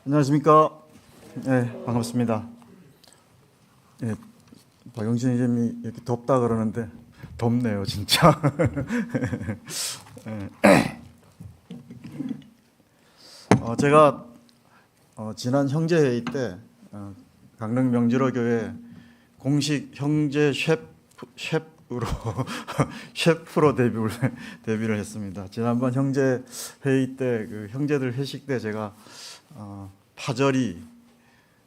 안녕하십니까. 네, 반갑습니다. 네, 박영진 의장님이 이렇게 덥다 그러는데 덥네요, 진짜. 제가 지난 형제회의 때 강릉 명지로교회 공식 형제 셰프로 셰프로 데뷔를 했습니다. 지난번 형제 회의 때 그 형제들 회식 때 제가 파절이,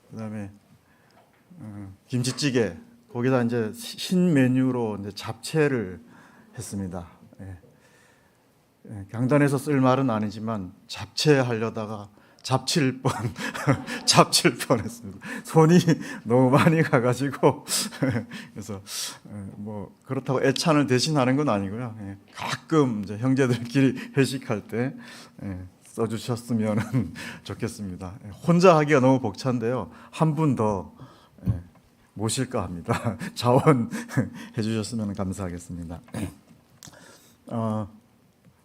그다음에 김치찌개, 거기다 이제 신 메뉴로 이제 잡채를 했습니다. 강단에서 쓸 말은 아니지만 잡채 하려다가 잡칠 뻔했습니다. 손이 너무 많이 가가지고 그래서 뭐 그렇다고 애찬을 대신하는 건 아니고요. 가끔 이제 형제들끼리 회식할 때 써주셨으면 좋겠습니다. 혼자 하기가 너무 벅찬데요. 한 분 더 모실까 합니다. 자원해 주셨으면 감사하겠습니다.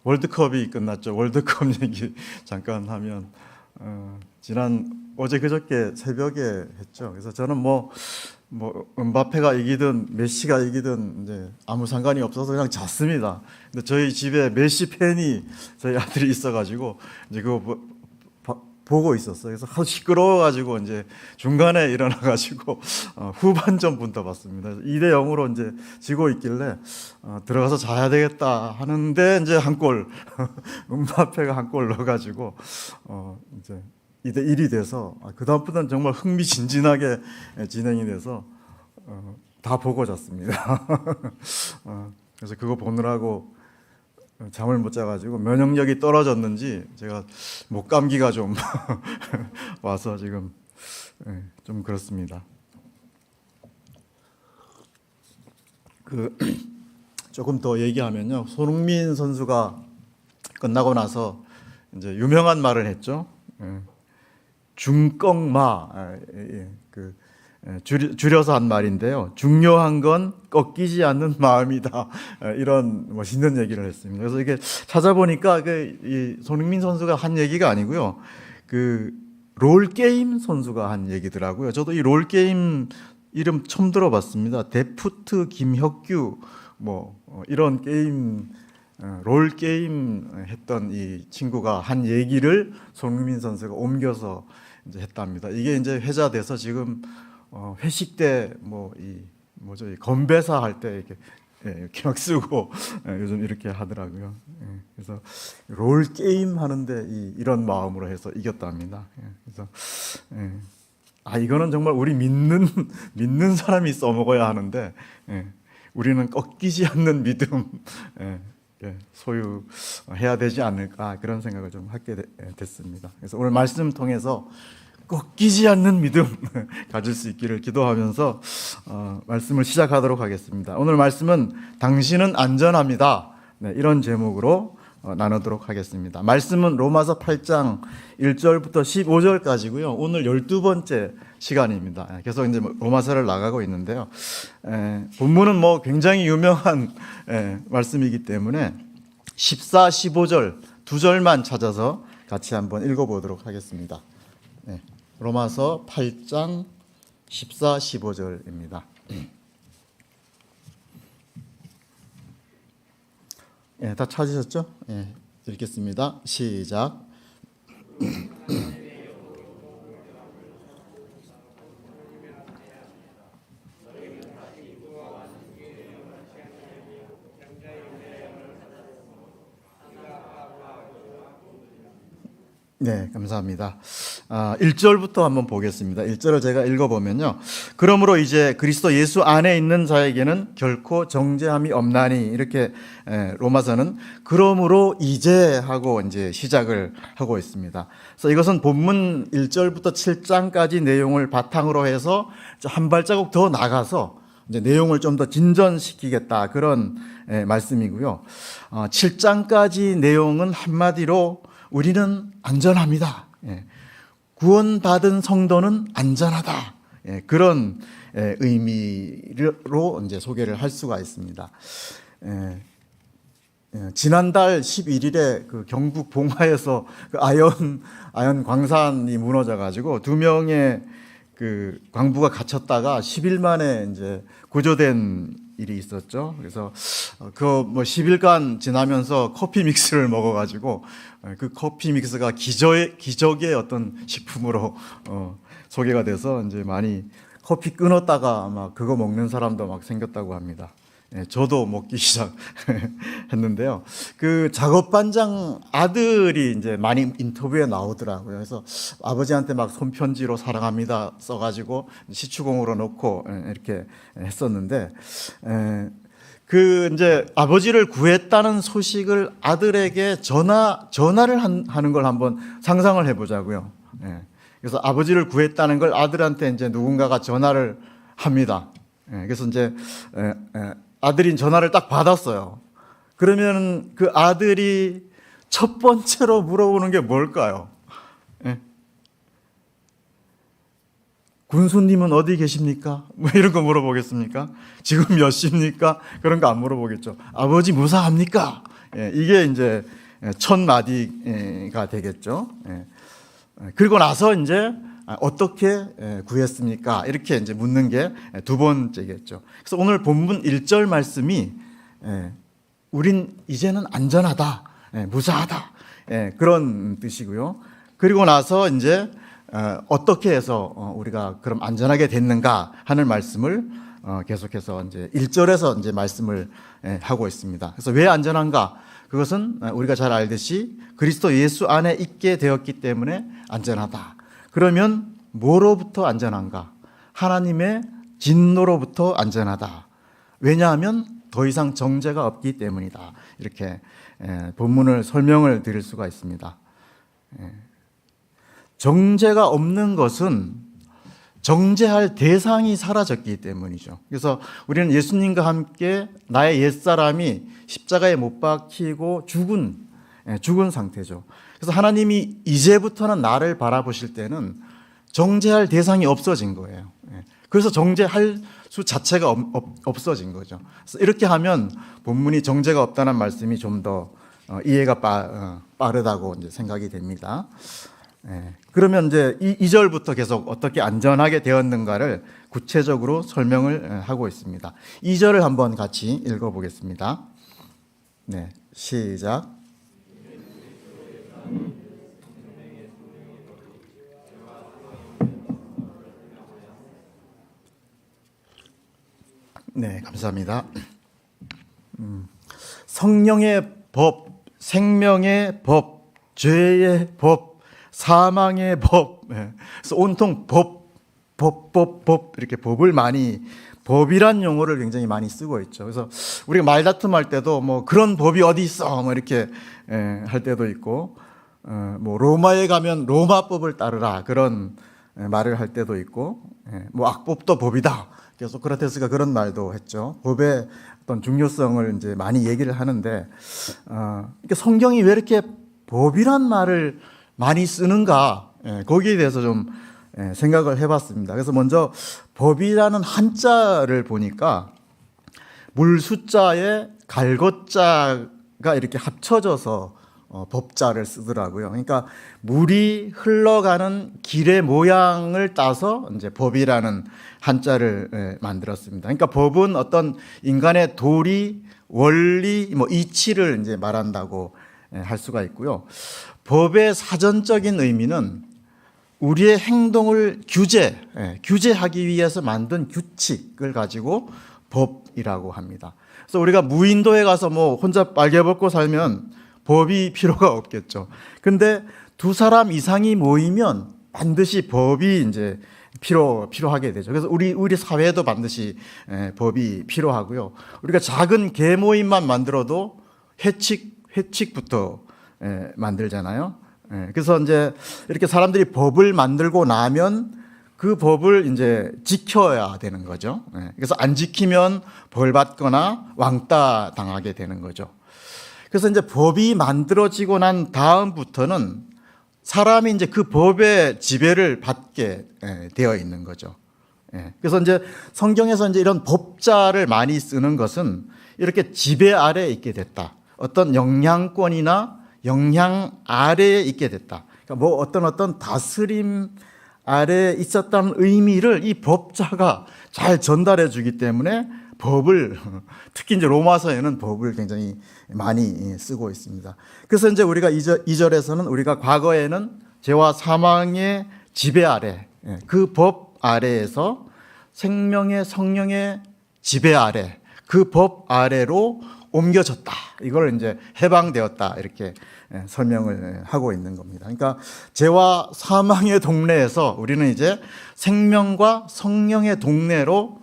월드컵이 끝났죠. 월드컵 얘기 잠깐 하면 어제 그저께 새벽에 했죠. 그래서 저는 뭐 음바페가 이기든 메시가 이기든 이제 아무 상관이 없어서 그냥 잤습니다. 근데 저희 집에 메시 팬이 저희 아들이 있어가지고 이제 그거 보고 있었어요. 그래서 하도 시끄러워가지고 이제 중간에 일어나가지고 후반전부터 봤습니다. 2대 0으로 이제 지고 있길래 들어가서 자야 되겠다 하는데 이제 한 골, 음바페가 한 골 넣어가지고 이제 2대 1이 돼서 그 다음부터는 정말 흥미진진하게 진행이 돼서 다 보고 잤습니다. 그래서 그거 보느라고 잠을 못 자가지고 면역력이 떨어졌는지 제가 목감기가 좀 와서 지금 좀 그렇습니다. 조금 더 얘기하면요, 손흥민 선수가 끝나고 나서 이제 유명한 말을 했죠. 중꺽마, 줄여서 한 말인데요. 중요한 건 꺾이지 않는 마음이다. 이런 멋있는 얘기를 했습니다. 그래서 이게 찾아보니까 이 손흥민 선수가 한 얘기가 아니고요. 롤게임 선수가 한 얘기더라고요. 저도 이 롤게임 이름 처음 들어봤습니다. 데프트 김혁규 이런 게임, 롤게임 했던 이 친구가 한 얘기를 손흥민 선수가 옮겨서 이제 했답니다. 이게 이제 회자돼서 지금 회식 때 이 건배사 할 때 이렇게 막 쓰고 요즘 이렇게 하더라고요. 그래서 롤 게임 하는데 이런 마음으로 해서 이겼답니다. 그래서 이거는 정말 우리 믿는 사람이 써먹어야 하는데 우리는 꺾이지 않는 믿음 소유해야 되지 않을까, 그런 생각을 좀 하게 됐습니다. 그래서 오늘 말씀 통해서 꺾이지 않는 믿음 가질 수 있기를 기도하면서 말씀을 시작하도록 하겠습니다. 오늘 말씀은 당신은 안전합니다. 이런 제목으로 나누도록 하겠습니다. 말씀은 로마서 8장 1절부터 15절까지고요. 오늘 12번째 시간입니다. 계속 이제 로마서를 나가고 있는데요. 본문은 굉장히 유명한 말씀이기 때문에 14, 15절 두 절만 찾아서 같이 한번 읽어보도록 하겠습니다. 로마서 8장 14, 15절입니다. 다 찾으셨죠? 읽겠습니다. 시작. 네, 감사합니다. 1절부터 한번 보겠습니다. 1절을 제가 읽어보면요. 그러므로 이제 그리스도 예수 안에 있는 자에게는 결코 정죄함이 없나니, 이렇게 로마서는 그러므로 이제 하고 이제 시작을 하고 있습니다. 그래서 이것은 본문 1절부터 7장까지 내용을 바탕으로 해서 한 발자국 더 나가서 이제 내용을 좀 더 진전시키겠다, 그런 말씀이고요. 7장까지 내용은 한마디로 우리는 안전합니다. 구원받은 성도는 안전하다. 그런 의미로 이제 소개를 할 수가 있습니다. 지난달 11일에 그 경북 봉화에서 그 아연 광산이 무너져 가지고 2명의 그 광부가 갇혔다가 10일 만에 이제 구조된 일이 있었죠. 그래서 그 뭐 10일간 지나면서 커피 믹스를 먹어 가지고 그 커피 믹스가 기적의 어떤 식품으로 소개가 돼서 이제 많이 커피 끊었다가 아마 그거 먹는 사람도 막 생겼다고 합니다. 저도 먹기 시작했는데요. 그 작업반장 아들이 이제 많이 인터뷰에 나오더라고요. 그래서 아버지한테 막 손편지로 사랑합니다 써가지고 시추공으로 넣고 이렇게 했었는데, 그 이제 아버지를 구했다는 소식을 아들에게 전화를 하는 걸 한번 상상을 해보자고요. 그래서 아버지를 구했다는 걸 아들한테 이제 누군가가 전화를 합니다. 그래서 이제 아들이 전화를 딱 받았어요. 그러면 그 아들이 첫 번째로 물어보는 게 뭘까요? 군수님은 어디 계십니까? 뭐 이런 거 물어보겠습니까? 지금 몇 시입니까? 그런 거 안 물어보겠죠. 아버지 무사합니까? 이게 이제 첫 마디가 되겠죠. 그리고 나서 이제 어떻게 구했습니까? 이렇게 이제 묻는 게 두 번째겠죠. 그래서 오늘 본문 1절 말씀이 우린 이제는 안전하다, 무사하다, 그런 뜻이고요. 그리고 나서 이제 어떻게 해서 우리가 그럼 안전하게 됐는가 하는 말씀을 계속해서 이제 1절에서 이제 말씀을 하고 있습니다. 그래서 왜 안전한가? 그것은 우리가 잘 알듯이 그리스도 예수 안에 있게 되었기 때문에 안전하다. 그러면 뭐로부터 안전한가? 하나님의 진노로부터 안전하다. 왜냐하면 더 이상 정죄가 없기 때문이다. 이렇게 본문을 설명을 드릴 수가 있습니다. 정죄가 없는 것은 정죄할 대상이 사라졌기 때문이죠. 그래서 우리는 예수님과 함께 나의 옛사람이 십자가에 못 박히고 죽은 상태죠. 그래서 하나님이 이제부터는 나를 바라보실 때는 정죄할 대상이 없어진 거예요. 그래서 정죄할 수 자체가 없어진 거죠. 그래서 이렇게 하면 본문이 정죄가 없다는 말씀이 좀 더 이해가 빠르다고 이제 생각이 됩니다. 그러면 이제 2절부터 계속 어떻게 안전하게 되었는가를 구체적으로 설명을 하고 있습니다. 2절을 한번 같이 읽어보겠습니다. 네, 시작. 네, 감사합니다. 성령의 법, 생명의 법, 죄의 법, 사망의 법, 그래서 온통 법 이렇게 법을 많이 법이란 용어를 굉장히 많이 쓰고 있죠. 그래서 우리가 말다툼할 때도 뭐 그런 법이 어디 있어 뭐 이렇게 할 때도 있고, 뭐 로마에 가면 로마법을 따르라 그런 말을 할 때도 있고, 뭐 악법도 법이다. 그래서 소크라테스가 그런 말도 했죠. 법의 어떤 중요성을 이제 많이 얘기를 하는데, 성경이 왜 이렇게 법이란 말을 많이 쓰는가, 거기에 대해서 좀 생각을 해봤습니다. 그래서 먼저 법이라는 한자를 보니까 물 숫자에 갈것자가 이렇게 합쳐져서 법자를 쓰더라고요. 그러니까 물이 흘러가는 길의 모양을 따서 이제 법이라는 한자를 만들었습니다. 그러니까 법은 어떤 인간의 도리, 원리, 뭐 이치를 이제 말한다고 할 수가 있고요. 법의 사전적인 의미는 우리의 행동을 규제하기 위해서 만든 규칙을 가지고 법이라고 합니다. 그래서 우리가 무인도에 가서 뭐 혼자 빨개 벗고 살면 법이 필요가 없겠죠. 근데 두 사람 이상이 모이면 반드시 법이 이제 필요하게 되죠. 그래서 우리 사회도 반드시 법이 필요하고요. 우리가 작은 계모임만 만들어도 회칙부터 만들잖아요. 그래서 이제 이렇게 사람들이 법을 만들고 나면 그 법을 이제 지켜야 되는 거죠. 그래서 안 지키면 벌 받거나 왕따 당하게 되는 거죠. 그래서 이제 법이 만들어지고 난 다음부터는 사람이 이제 그 법의 지배를 받게 되어 있는 거죠. 그래서 이제 성경에서 이제 이런 법자를 많이 쓰는 것은 이렇게 지배 아래에 있게 됐다. 어떤 영향권이나 영향 아래에 있게 됐다. 그러니까 뭐 어떤 다스림 아래에 있었다는 의미를 이 법자가 잘 전달해 주기 때문에 법을, 특히 이제 로마서에는 법을 굉장히 많이 쓰고 있습니다. 그래서 이제 우리가 2절에서는 우리가 과거에는 죄와 사망의 지배 아래, 그 법 아래에서 생명의 성령의 지배 아래, 그 법 아래로 옮겨졌다. 이걸 이제 해방되었다. 이렇게 설명을 하고 있는 겁니다. 그러니까 죄와 사망의 동네에서 우리는 이제 생명과 성령의 동네로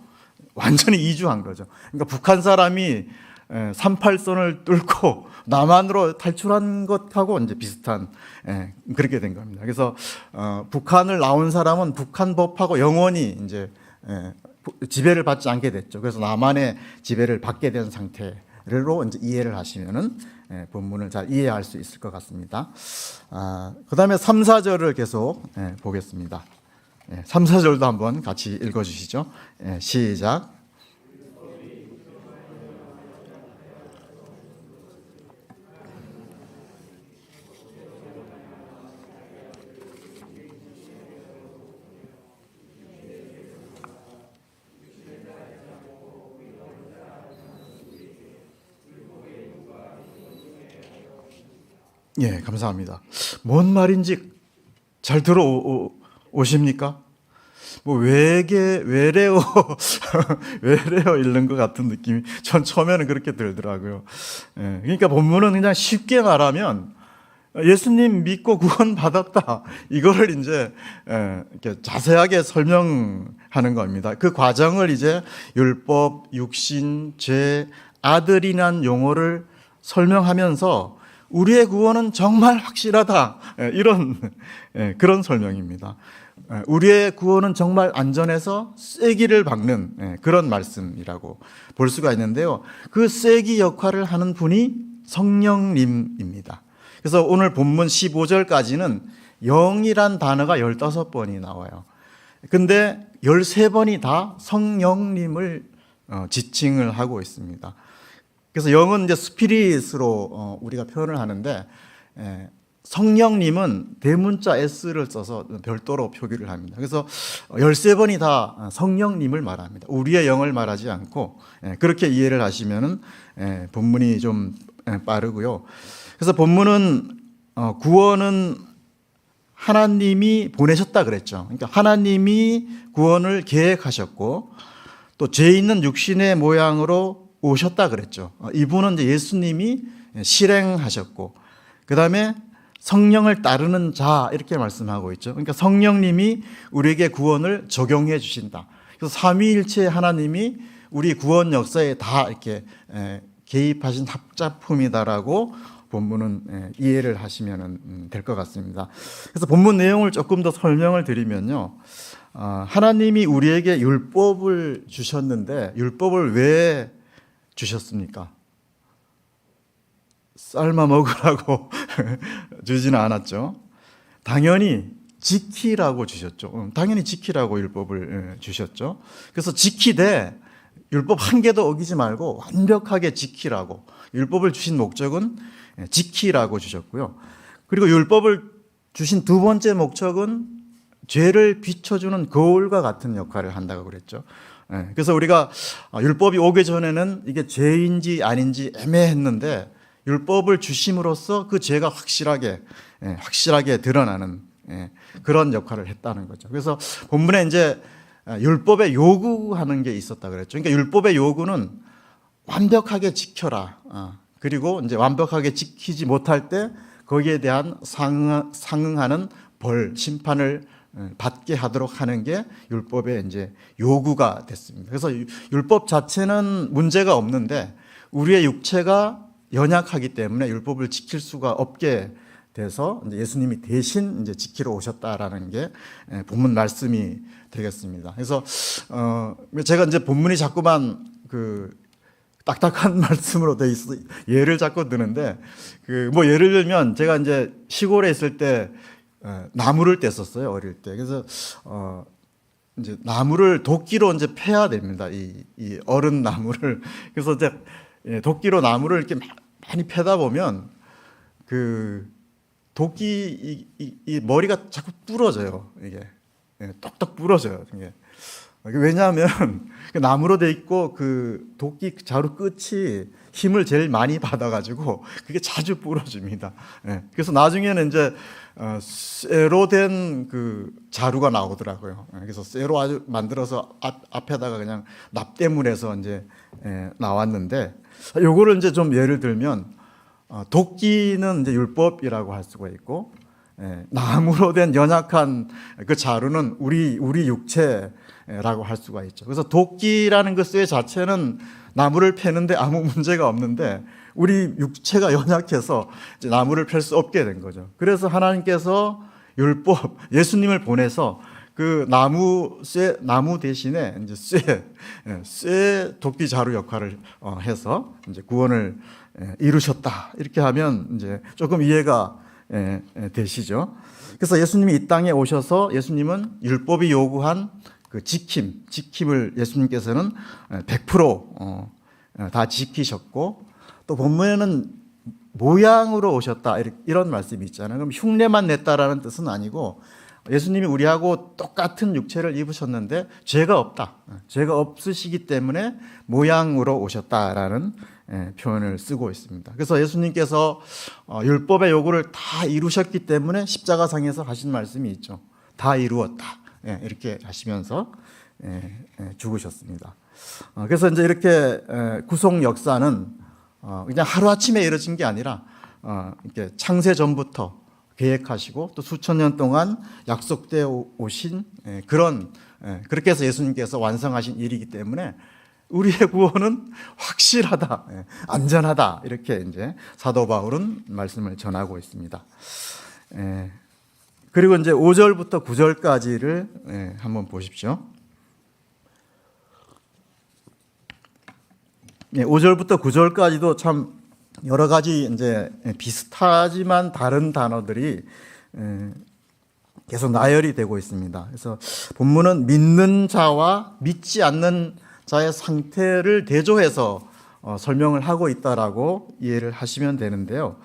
완전히 이주한 거죠. 그러니까 북한 사람이 38선을 뚫고 남한으로 탈출한 것하고 이제 비슷한 그렇게 된 겁니다. 그래서 북한을 나온 사람은 북한 법하고 영원히 이제 지배를 받지 않게 됐죠. 그래서 남한의 지배를 받게 된 상태로 이제 이해를 하시면은 본문을 잘 이해할 수 있을 것 같습니다. 그다음에 3, 4절을 계속 보겠습니다. 3, 4절도 한번 같이 읽어주시죠. 시작. 예, 감사합니다. 뭔 말인지 잘 들어오십니까? 뭐 외래어 외래어 읽는 것 같은 느낌이 전 처음에는 그렇게 들더라고요. 예, 그러니까 본문은 그냥 쉽게 말하면 예수님 믿고 구원 받았다. 이거를 이제 이렇게 자세하게 설명하는 겁니다. 그 과정을 이제 율법, 육신, 죄, 아들이란 용어를 설명하면서 우리의 구원은 정말 확실하다. 이런 그런 설명입니다. 우리의 구원은 정말 안전해서 쐐기를 박는 그런 말씀이라고 볼 수가 있는데요. 그 쐐기 역할을 하는 분이 성령님입니다. 그래서 오늘 본문 15절까지는 영이란 단어가 15번이 나와요. 근데 13번이 다 성령님을 지칭을 하고 있습니다. 그래서 영은 이제 스피릿으로 우리가 표현을 하는데 성령님은 대문자 S를 써서 별도로 표기를 합니다. 그래서 13번이 다 성령님을 말합니다. 우리의 영을 말하지 않고 그렇게 이해를 하시면은 본문이 좀 빠르고요. 그래서 본문은 구원은 하나님이 보내셨다 그랬죠. 그러니까 하나님이 구원을 계획하셨고 또 죄 있는 육신의 모양으로 오셨다 그랬죠. 이분은 이제 예수님이 실행하셨고 그 다음에 성령을 따르는 자 이렇게 말씀하고 있죠. 그러니까 성령님이 우리에게 구원을 적용해 주신다. 그래서 삼위일체 하나님이 우리 구원 역사에 다 이렇게 개입하신 합작품이다라고 본문은 이해를 하시면 될 것 같습니다. 그래서 본문 내용을 조금 더 설명을 드리면요. 하나님이 우리에게 율법을 주셨는데 율법을 왜 주셨습니까? 삶아 먹으라고 주지는 않았죠. 당연히 지키라고 주셨죠. 당연히 지키라고 율법을 주셨죠. 그래서 지키되 율법 한 개도 어기지 말고 완벽하게 지키라고. 율법을 주신 목적은 지키라고 주셨고요. 그리고 율법을 주신 두 번째 목적은 죄를 비춰주는 거울과 같은 역할을 한다고 그랬죠. 그래서 우리가 율법이 오기 전에는 이게 죄인지 아닌지 애매했는데 율법을 주심으로써 그 죄가 확실하게 드러나는 그런 역할을 했다는 거죠. 그래서 본문에 이제 율법에 요구하는 게 있었다 그랬죠. 그러니까 율법의 요구는 완벽하게 지켜라. 그리고 이제 완벽하게 지키지 못할 때 거기에 대한 상응하는 벌, 심판을 받게 하도록 하는 게 율법의 이제 요구가 됐습니다. 그래서 율법 자체는 문제가 없는데 우리의 육체가 연약하기 때문에 율법을 지킬 수가 없게 돼서 이제 예수님이 대신 이제 지키러 오셨다라는 게 본문 말씀이 되겠습니다. 그래서 제가 이제 본문이 자꾸만 그 딱딱한 말씀으로 돼 있어 예를 자꾸 드는데 뭐 예를 들면 제가 이제 시골에 있을 때 나무를 뗐었어요 어릴 때. 그래서 이제 나무를 도끼로 이제 패야 됩니다. 이 어른 나무를. 그래서 이제 도끼로 나무를 이렇게 막 많이 패다 보면 그 도끼 이 머리가 자꾸 부러져요. 이게 똑똑 부러져요. 이게 왜냐하면 그 나무로 돼 있고 그 도끼 자루 끝이 힘을 제일 많이 받아가지고 그게 자주 부러집니다. 그래서 나중에는 이제 쇠로 된 그 자루가 나오더라고요. 그래서 쇠로 아주 만들어서 앞에다가 그냥 납땜을 이제 나왔는데, 요거를 이제 좀 예를 들면 도끼는 이제 율법이라고 할 수가 있고, 나무로 된 연약한 그 자루는 우리 육체라고 할 수가 있죠. 그래서 도끼라는 그 쇠 자체는 나무를 패는데 아무 문제가 없는데 우리 육체가 연약해서 이제 나무를 펼 수 없게 된 거죠. 그래서 하나님께서 율법, 예수님을 보내서 그 나무 대신에 이제 쇠 도끼 자루 역할을 해서 이제 구원을 이루셨다. 이렇게 하면 이제 조금 이해가 되시죠. 그래서 예수님이 이 땅에 오셔서 예수님은 율법이 요구한 그 지킴을 예수님께서는 100%다 지키셨고, 또 본문에는 모양으로 오셨다 이런 말씀이 있잖아요. 그럼 흉내만 냈다라는 뜻은 아니고 예수님이 우리하고 똑같은 육체를 입으셨는데 죄가 없다. 죄가 없으시기 때문에 모양으로 오셨다라는 표현을 쓰고 있습니다. 그래서 예수님께서 율법의 요구를 다 이루셨기 때문에 십자가상에서 하신 말씀이 있죠. 다 이루었다. 이렇게 하시면서 죽으셨습니다. 그래서 이제 이렇게 구속 역사는 그냥 하루아침에 이루어진 게 아니라 이렇게 창세 전부터 계획하시고 또 수천 년 동안 약속되어 오신 그렇게 해서 예수님께서 완성하신 일이기 때문에 우리의 구원은 확실하다, 안전하다, 이렇게 이제 사도 바울은 말씀을 전하고 있습니다. 그리고 이제 5절부터 9절까지를 한번 보십시오. 5절부터 9절까지도 참 여러 가지 이제 비슷하지만 다른 단어들이 계속 나열이 되고 있습니다. 그래서 본문은 믿는 자와 믿지 않는 자의 상태를 대조해서 설명을 하고 있다라고 이해를 하시면 되는데요.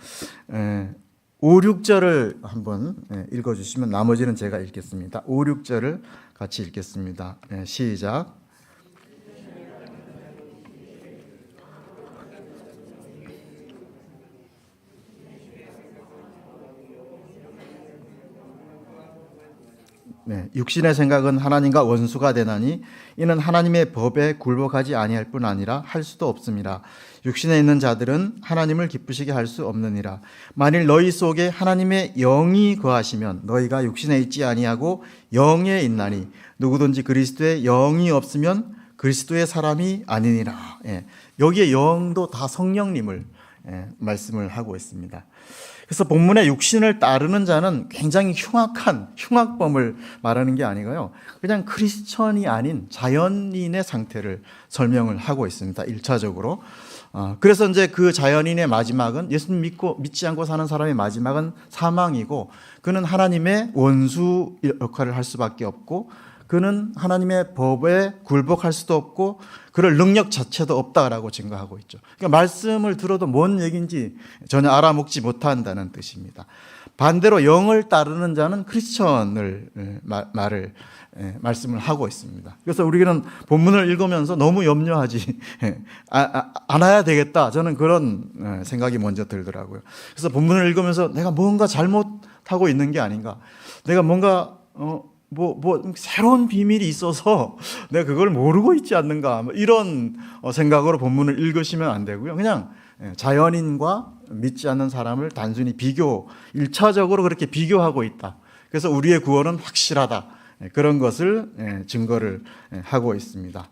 5, 6절을 한번 읽어주시면 나머지는 제가 읽겠습니다. 5, 6절을 같이 읽겠습니다. 시작. 육신의 생각은 하나님과 원수가 되나니 이는 하나님의 법에 굴복하지 아니할 뿐 아니라 할 수도 없음이라. 육신에 있는 자들은 하나님을 기쁘시게 할 수 없느니라. 만일 너희 속에 하나님의 영이 거하시면 너희가 육신에 있지 아니하고 영에 있나니 누구든지 그리스도의 영이 없으면 그리스도의 사람이 아니니라. 여기에 영도 다 성령님을 말씀을 하고 있습니다. 그래서 본문의 육신을 따르는 자는 굉장히 흉악한 흉악범을 말하는 게 아니고요, 그냥 크리스천이 아닌 자연인의 상태를 설명을 하고 있습니다. 1차적으로. 그래서 이제 그 자연인의 마지막은, 예수님 믿지 않고 사는 사람의 마지막은 사망이고, 그는 하나님의 원수 역할을 할 수밖에 없고, 그는 하나님의 법에 굴복할 수도 없고 그럴 능력 자체도 없다라고 증거하고 있죠. 그러니까 말씀을 들어도 뭔 얘기인지 전혀 알아먹지 못한다는 뜻입니다. 반대로 영을 따르는 자는 크리스천을 말씀을 하고 있습니다. 그래서 우리는 본문을 읽으면서 너무 염려하지 않아야 되겠다, 저는 그런 생각이 먼저 들더라고요. 그래서 본문을 읽으면서 내가 뭔가 잘못하고 있는 게 아닌가, 내가 뭔가 새로운 비밀이 있어서 내가 그걸 모르고 있지 않는가, 이런 생각으로 본문을 읽으시면 안 되고요. 그냥 자연인과 믿지 않는 사람을 단순히 1차적으로 그렇게 비교하고 있다. 그래서 우리의 구원은 확실하다. 그런 것을 증거를 하고 있습니다.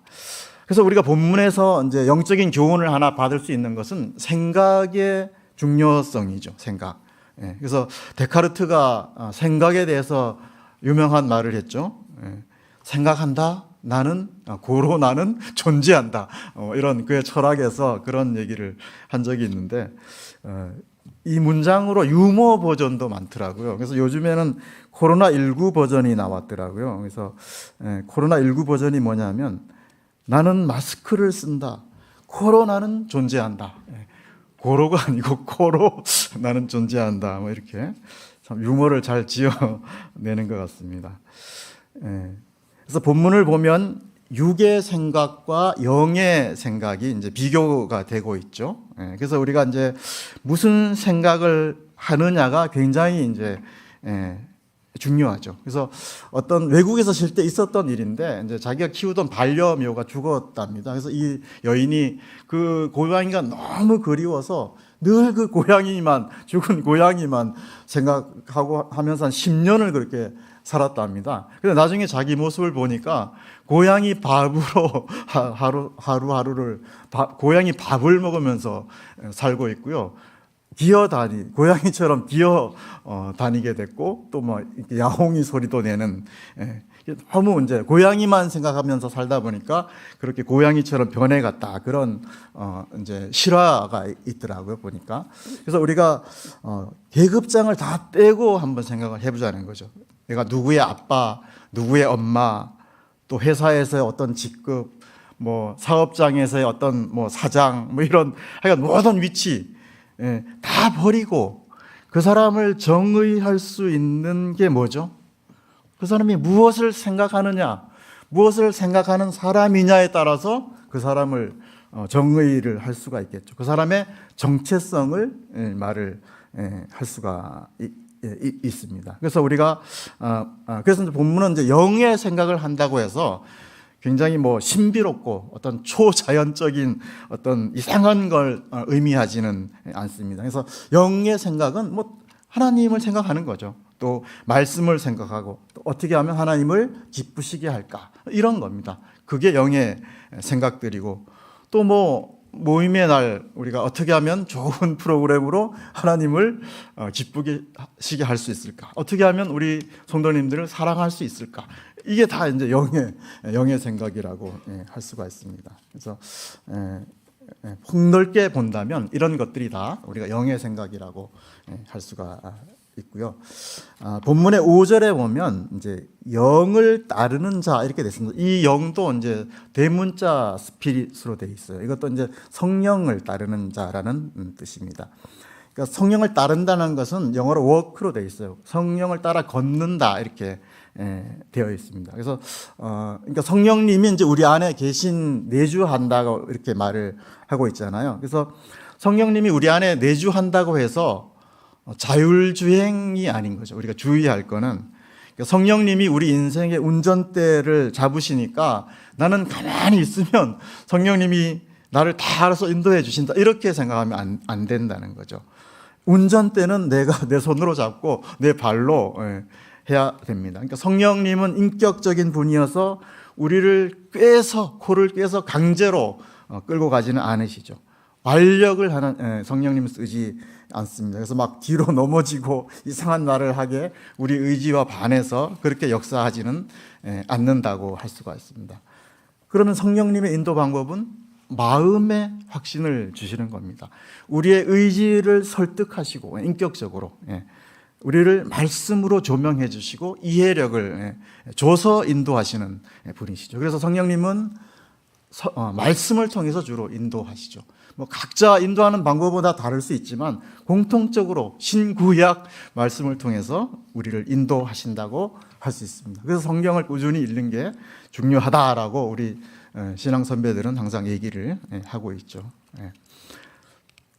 그래서 우리가 본문에서 이제 영적인 교훈을 하나 받을 수 있는 것은 생각의 중요성이죠. 생각. 그래서 데카르트가 생각에 대해서 유명한 말을 했죠. 생각한다, 고로 나는 존재한다. 이런 그의 철학에서 그런 얘기를 한 적이 있는데, 이 문장으로 유머 버전도 많더라고요. 그래서 요즘에는 코로나19 버전이 나왔더라고요. 그래서 코로나19 버전이 뭐냐면, 나는 마스크를 쓴다, 코로나는 존재한다. 고로가 아니고 코로 나는 존재한다. 뭐 이렇게 참 유머를 잘 지어내는 것 같습니다. 그래서 본문을 보면 육의 생각과 영의 생각이 이제 비교가 되고 있죠. 그래서 우리가 이제 무슨 생각을 하느냐가 굉장히 이제 중요하죠. 그래서 어떤 외국에서 실 때 있었던 일인데 이제 자기가 키우던 반려묘가 죽었답니다. 그래서 이 여인이 그 고양이가 너무 그리워서 늘 그 고양이만 죽은 고양이만 생각하고 하면서 한 10년을 그렇게 살았답니다. 근데 나중에 자기 모습을 보니까 고양이 밥으로 하루하루를 고양이 밥을 먹으면서 살고 있고요. 고양이처럼 기어 다니게 됐고 또 뭐 야옹이 소리도 내는 너무 이제 고양이만 생각하면서 살다 보니까 그렇게 고양이처럼 변해갔다 그런 이제 실화가 있더라고요 보니까. 그래서 우리가 계급장을 다 빼고 한번 생각을 해보자는 거죠. 내가 누구의 아빠, 누구의 엄마, 또 회사에서의 어떤 직급, 뭐 사업장에서의 어떤 뭐 사장, 뭐 이런 하여간 모든 위치 다 버리고 그 사람을 정의할 수 있는 게 뭐죠? 그 사람이 무엇을 생각하느냐, 무엇을 생각하는 사람이냐에 따라서 그 사람을 정의를 할 수가 있겠죠. 그 사람의 정체성을 말을 할 수가 있습니다. 그래서 우리가 그래서 이제 본문은 이제 영의 생각을 한다고 해서 굉장히 뭐 신비롭고 어떤 초자연적인 어떤 이상한 걸 의미하지는 않습니다. 그래서 영의 생각은 뭐 하나님을 생각하는 거죠. 또 말씀을 생각하고 또 어떻게 하면 하나님을 기쁘시게 할까 이런 겁니다. 그게 영의 생각들이고 또 뭐 모임의 날 우리가 어떻게 하면 좋은 프로그램으로 하나님을 기쁘시게 할 수 있을까? 어떻게 하면 우리 성도님들을 사랑할 수 있을까? 이게 다 이제 영의 생각이라고 할 수가 있습니다. 그래서 폭넓게 본다면 이런 것들이 다 우리가 영의 생각이라고 할 수가 있고요. 본문의 5절에 보면 이제 영을 따르는 자 이렇게 됐습니다. 이 영도 이제 대문자 스피릿으로 되어 있어요. 이것도 이제 성령을 따르는 자라는 뜻입니다. 그러니까 성령을 따른다는 것은 영어로 워크로 되어 있어요. 성령을 따라 걷는다 이렇게 되어 있습니다. 그래서 그러니까 성령님이 이제 우리 안에 내주한다고 이렇게 말을 하고 있잖아요. 그래서 성령님이 우리 안에 내주한다고 해서 자율주행이 아닌 거죠. 우리가 주의할 거는 성령님이 우리 인생의 운전대를 잡으시니까 나는 가만히 있으면 성령님이 나를 다 알아서 인도해 주신다 이렇게 생각하면 안 된다는 거죠. 운전대는 내가 내 손으로 잡고 내 발로 해야 됩니다. 그러니까 성령님은 인격적인 분이어서 우리를 코를 꿰서 강제로 끌고 가지는 않으시죠. 완력을 하는 성령님은 쓰지 않습니다. 그래서 막 뒤로 넘어지고 이상한 말을 하게 우리 의지와 반해서 그렇게 역사하지는 않는다고 할 수가 있습니다. 그러면 성령님의 인도 방법은 마음의 확신을 주시는 겁니다. 우리의 의지를 설득하시고 인격적으로 우리를 말씀으로 조명해 주시고 이해력을 줘서 인도하시는 분이시죠. 그래서 성령님은 말씀을 통해서 주로 인도하시죠. 뭐 각자 인도하는 방법은 다 다를 수 있지만 공통적으로 신구약 말씀을 통해서 우리를 인도하신다고 할 수 있습니다. 그래서 성경을 꾸준히 읽는 게 중요하다라고 우리 신앙 선배들은 항상 얘기를 하고 있죠.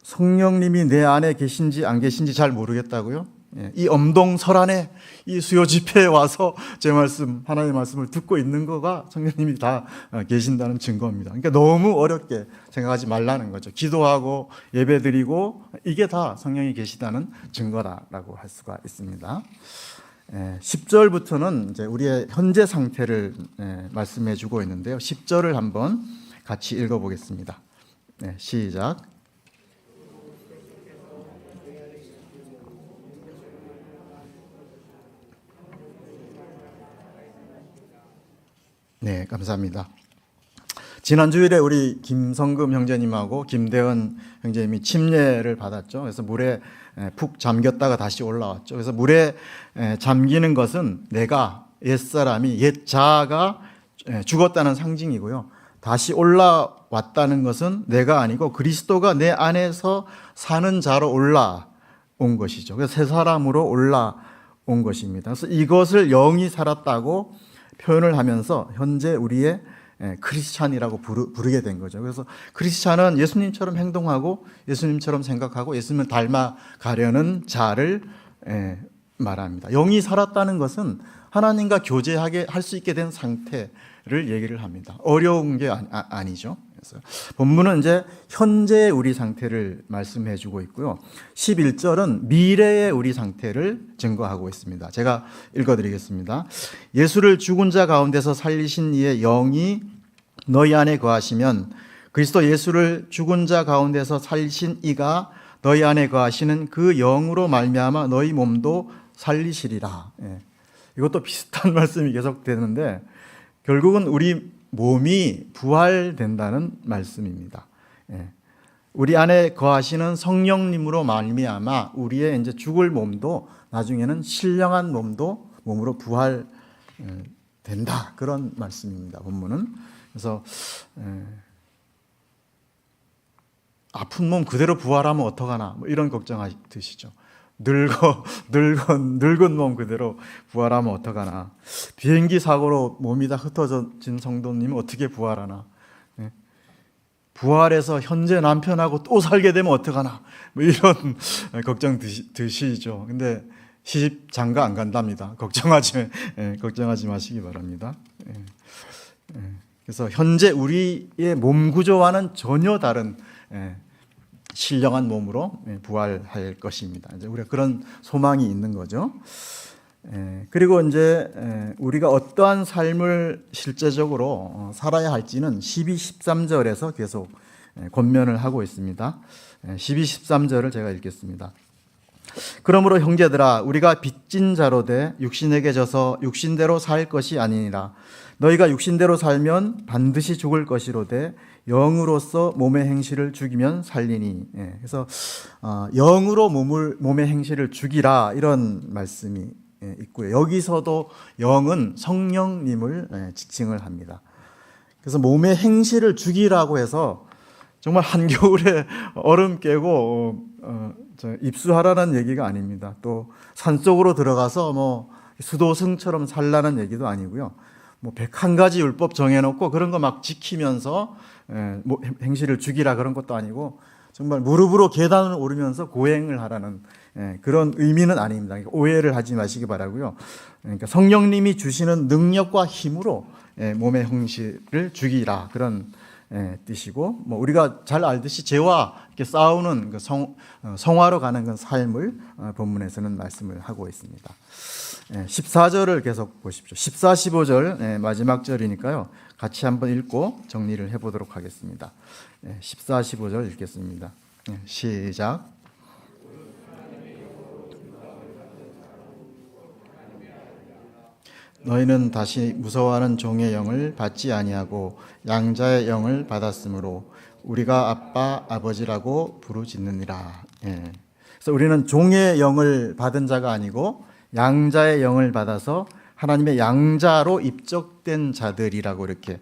성령님이 내 안에 계신지 안 계신지 잘 모르겠다고요? 이 엄동설안에 이 수요 집회에 와서 제 말씀, 하나님의 말씀을 듣고 있는 거가 성령님이 다 계신다는 증거입니다. 그러니까 너무 어렵게 생각하지 말라는 거죠. 기도하고 예배드리고 이게 다 성령이 계시다는 증거다라고 할 수가 있습니다. 10절부터는 이제 우리의 현재 상태를 말씀해 주고 있는데요. 10절을 한번 같이 읽어보겠습니다. 시작. 네, 감사합니다. 지난 주일에 우리 김성금 형제님하고 김대현 형제님이 침례를 받았죠. 그래서 물에 푹 잠겼다가 다시 올라왔죠. 그래서 물에 잠기는 것은 옛사람이 옛 자아가 죽었다는 상징이고요. 다시 올라오는 왔다는 것은 내가 아니고 그리스도가 내 안에서 사는 자로 올라온 것이죠. 그래서 새 사람으로 올라온 것입니다. 그래서 이것을 영이 살았다고 표현을 하면서 현재 우리의 크리스찬이라고 부르게 된 거죠. 그래서 크리스찬은 예수님처럼 행동하고 예수님처럼 생각하고 예수님을 닮아가려는 자를 말합니다. 영이 살았다는 것은 하나님과 교제하게 할 수 있게 된 상태를 얘기를 합니다. 어려운 게 아니죠. 그래서 본문은 이제 현재의 우리 상태를 말씀해 주고 있고요. 11절은 미래의 우리 상태를 증거하고 있습니다. 제가 읽어드리겠습니다. 예수를 죽은 자 가운데서 살리신 이의 영이 너희 안에 거하시면 그리스도 예수를 죽은 자 가운데서 살리신 이가 너희 안에 거하시는 그 영으로 말미암아 너희 몸도 살리시리라. 이것도 비슷한 말씀이 계속되는데 결국은 우리 몸이 부활된다는 말씀입니다. 우리 안에 거하시는 성령님으로 말미암아 우리의 이제 죽을 몸도 나중에는 신령한 몸으로 부활된다. 그런 말씀입니다. 본문은. 그래서 아픈 몸 그대로 부활하면 어떡하나 뭐 이런 걱정하시죠. 늙은 몸 그대로 부활하면 어떡하나. 비행기 사고로 몸이 다 흩어진 성도님은 어떻게 부활하나. 부활해서 현재 남편하고 또 살게 되면 어떡하나. 뭐 이런 걱정 드시죠. 근데 시집 장가 안 간답니다. 걱정하지 마시기 바랍니다. 그래서 현재 우리의 몸 구조와는 전혀 다른 신령한 몸으로 부활할 것입니다. 이제 우리가 그런 소망이 있는 거죠. 그리고 이제 우리가 어떠한 삶을 실제적으로 살아야 할지는 12, 13절에서 계속 권면을 하고 있습니다. 12, 13절을 제가 읽겠습니다. 그러므로 형제들아 우리가 빚진 자로 돼 육신에게 져서 육신대로 살 것이 아니니라. 너희가 육신대로 살면 반드시 죽을 것이로되 영으로서 몸의 행실을 죽이면 살리니. 그래서 영으로 몸의 행실을 죽이라 이런 말씀이 있고요. 여기서도 영은 성령님을 지칭을 합니다. 그래서 몸의 행실을 죽이라고 해서 정말 한겨울에 얼음 깨고 입수하라는 얘기가 아닙니다. 또 산속으로 들어가서 뭐 수도승처럼 살라는 얘기도 아니고요. 뭐 101가지 율법 정해놓고 그런 거 막 지키면서 행실을 죽이라 그런 것도 아니고 정말 무릎으로 계단을 오르면서 고행을 하라는 그런 의미는 아닙니다. 그러니까 오해를 하지 마시기 바라고요. 그러니까 성령님이 주시는 능력과 힘으로 몸의 행실을 죽이라 그런 뜻이고, 뭐 우리가 잘 알듯이 죄와 이렇게 싸우는 그 성화로 가는 그 삶을 본문에서는 말씀을 하고 있습니다. 14절을 계속 보십시오. 14, 15절 마지막 절이니까요. 같이 한번 읽고 정리를 해보도록 하겠습니다. 14, 15절 읽겠습니다. 시작. 너희는 다시 무서워하는 종의 영을 받지 아니하고 양자의 영을 받았으므로 우리가 아빠 아버지라고 부르짖느니라. 그래서 우리는 종의 영을 받은 자가 아니고 양자의 영을 받아서 하나님의 양자로 입적된 자들이라고 이렇게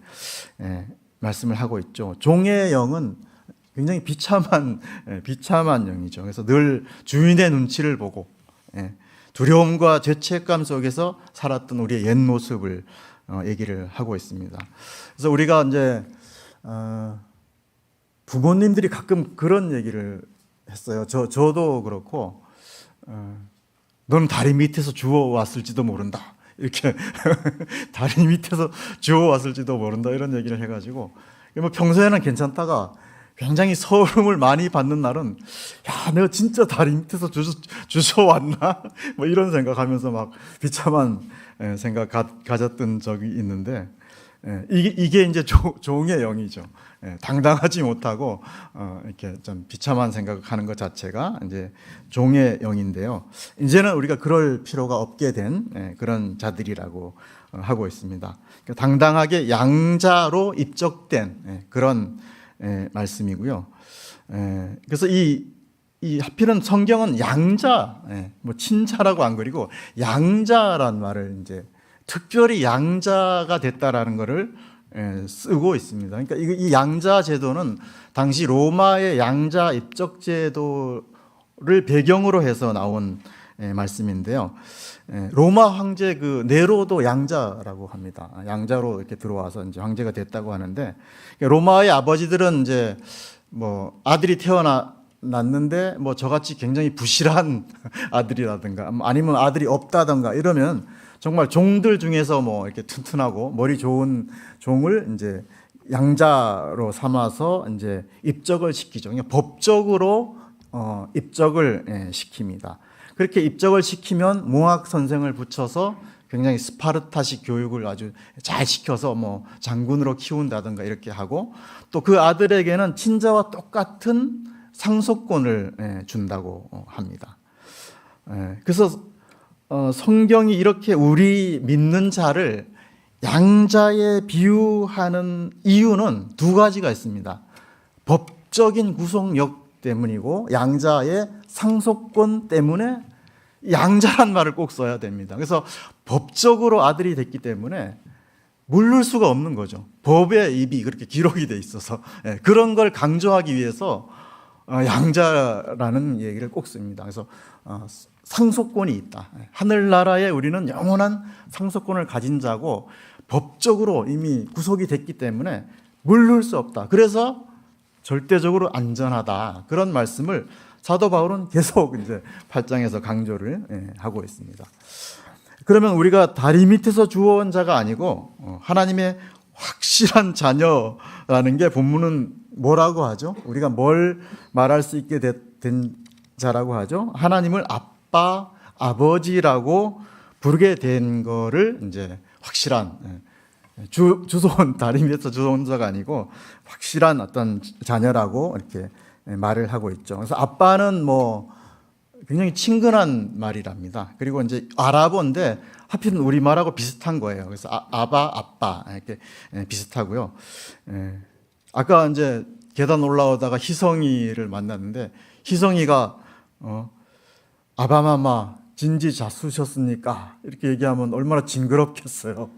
말씀을 하고 있죠. 종의 영은 굉장히 비참한 영이죠. 그래서 늘 주인의 눈치를 보고 두려움과 죄책감 속에서 살았던 우리의 옛 모습을 얘기를 하고 있습니다. 그래서 우리가 이제 부모님들이 가끔 그런 얘기를 했어요. 저도 그렇고 너는 다리 밑에서 주워왔을지도 모른다. 이렇게 다리 밑에서 주워왔을지도 모른다 이런 얘기를 해가지고 뭐 평소에는 괜찮다가 굉장히 서름을 많이 받는 날은 야 내가 진짜 다리 밑에서 주워왔나 뭐 이런 생각하면서 막 비참한 생각 가졌던 적이 있는데 이게 이제 종의 영이죠. 당당하지 못하고 이렇게 좀 비참한 생각하는 것 자체가 이제 종의 영인데요. 이제는 우리가 그럴 필요가 없게 된 그런 자들이라고 하고 있습니다. 당당하게 양자로 입적된 그런 말씀이고요. 그래서 이 하필은 성경은 양자, 뭐 친자라고 안 그리고 양자란 말을 이제 특별히 양자가 됐다라는 것을 쓰고 있습니다. 그러니까 이 양자 제도는 당시 로마의 양자 입적 제도를 배경으로 해서 나온 말씀인데요. 로마 황제 그 네로도 양자라고 합니다. 양자로 이렇게 들어와서 이제 황제가 됐다고 하는데, 로마의 아버지들은 이제 뭐 아들이 태어났는데 뭐 저같이 굉장히 부실한 아들이라든가 아니면 아들이 없다든가 이러면 정말 종들 중에서 뭐 이렇게 튼튼하고 머리 좋은 종을 이제 양자로 삼아서 이제 입적을 시키죠. 그러니까 법적으로 입적을 시킵니다. 그렇게 입적을 시키면 몽학 선생을 붙여서 굉장히 스파르타식 교육을 아주 잘 시켜서 뭐 장군으로 키운다든가 이렇게 하고, 또 그 아들에게는 친자와 똑같은 상속권을 준다고 합니다. 그래서 성경이 이렇게 우리 믿는 자를 양자에 비유하는 이유는 두 가지가 있습니다. 법적인 구속력 때문이고 양자의 상속권 때문에 양자란 말을 꼭 써야 됩니다. 그래서 법적으로 아들이 됐기 때문에 물를 수가 없는 거죠. 법의 입이 그렇게 기록이 돼 있어서 그런 걸 강조하기 위해서 양자라는 얘기를 꼭 씁니다. 그래서 상속권이 있다. 하늘나라에 우리는 영원한 상속권을 가진 자고 법적으로 이미 구속이 됐기 때문에 물를 수 없다. 그래서 절대적으로 안전하다. 그런 말씀을 사도 바울은 계속 이제 8장에서 강조를 하고 있습니다. 그러면 우리가 다리 밑에서 주워온 자가 아니고 하나님의 확실한 자녀라는 게 본문은 뭐라고 하죠? 우리가 뭘 말할 수 있게 된 자라고 하죠? 하나님을 아빠, 아버지라고 부르게 된 거를 이제 확실한 주소온 다리 밑에서 주워온 자가 아니고 확실한 어떤 자녀라고 이렇게 말을 하고 있죠. 그래서 아빠는 뭐 굉장히 친근한 말이랍니다. 그리고 이제 아랍어인데 하필은 우리말하고 비슷한 거예요. 그래서 아바, 아빠 이렇게 비슷하고요. 아까 이제 계단 올라오다가 희성이를 만났는데 희성이가 아바마마 진지 자수셨습니까? 이렇게 얘기하면 얼마나 징그럽겠어요.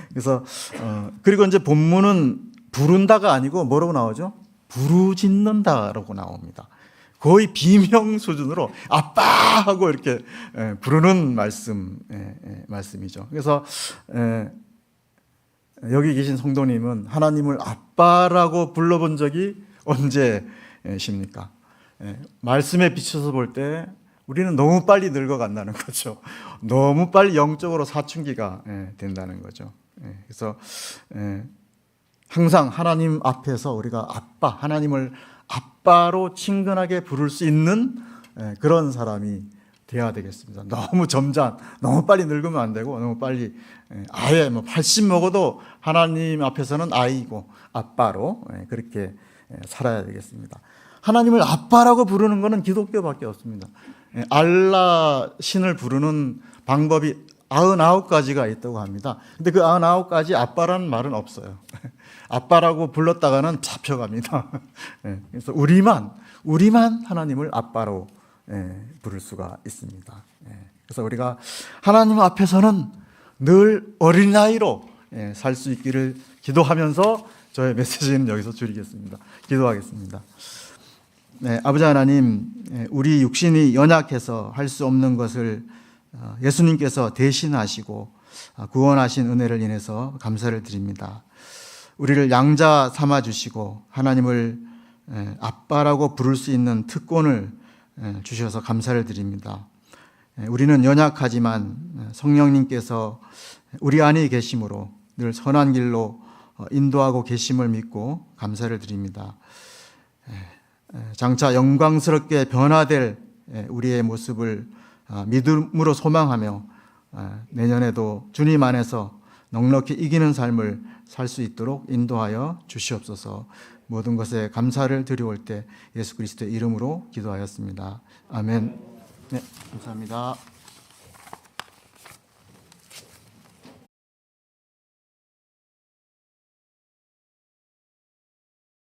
그래서 그리고 이제 본문은 부른다가 아니고 뭐라고 나오죠? 부르짖는다라고 나옵니다. 거의 비명 수준으로 아빠 하고 이렇게 부르는 말씀이죠. 그래서 여기 계신 성도님은 하나님을 아빠라고 불러본 적이 언제십니까? 말씀에 비춰서 볼 때 우리는 너무 빨리 늙어간다는 거죠. 너무 빨리 영적으로 사춘기가 된다는 거죠. 그래서 항상 하나님 앞에서 우리가 아빠, 하나님을 아빠로 친근하게 부를 수 있는 그런 사람이 되어야 되겠습니다. 너무 점잖, 너무 빨리 늙으면 안 되고 너무 빨리 아예 뭐 80 먹어도 하나님 앞에서는 아이고 아빠로 그렇게 살아야 되겠습니다. 하나님을 아빠라고 부르는 것은 기독교밖에 없습니다. 알라 신을 부르는 방법이 99가지가 있다고 합니다. 근데 그 99가지 아빠라는 말은 없어요. 아빠라고 불렀다가는 잡혀갑니다. 그래서 우리만 하나님을 아빠로 부를 수가 있습니다. 그래서 우리가 하나님 앞에서는 늘 어린아이로 살 수 있기를 기도하면서 저의 메시지는 여기서 줄이겠습니다. 기도하겠습니다. 아버지 하나님, 우리 육신이 연약해서 할 수 없는 것을 예수님께서 대신하시고 구원하신 은혜를 인해서 감사를 드립니다. 우리를 양자 삼아 주시고 하나님을 아빠라고 부를 수 있는 특권을 주셔서 감사를 드립니다. 우리는 연약하지만 성령님께서 우리 안에 계심으로 늘 선한 길로 인도하고 계심을 믿고 감사를 드립니다. 장차 영광스럽게 변화될 우리의 모습을 믿음으로 소망하며 내년에도 주님 안에서 넉넉히 이기는 삶을 살 수 있도록 인도하여 주시옵소서. 모든 것에 감사를 드려올 때 예수 그리스도의 이름으로 기도하였습니다. 아멘. 네, 감사합니다.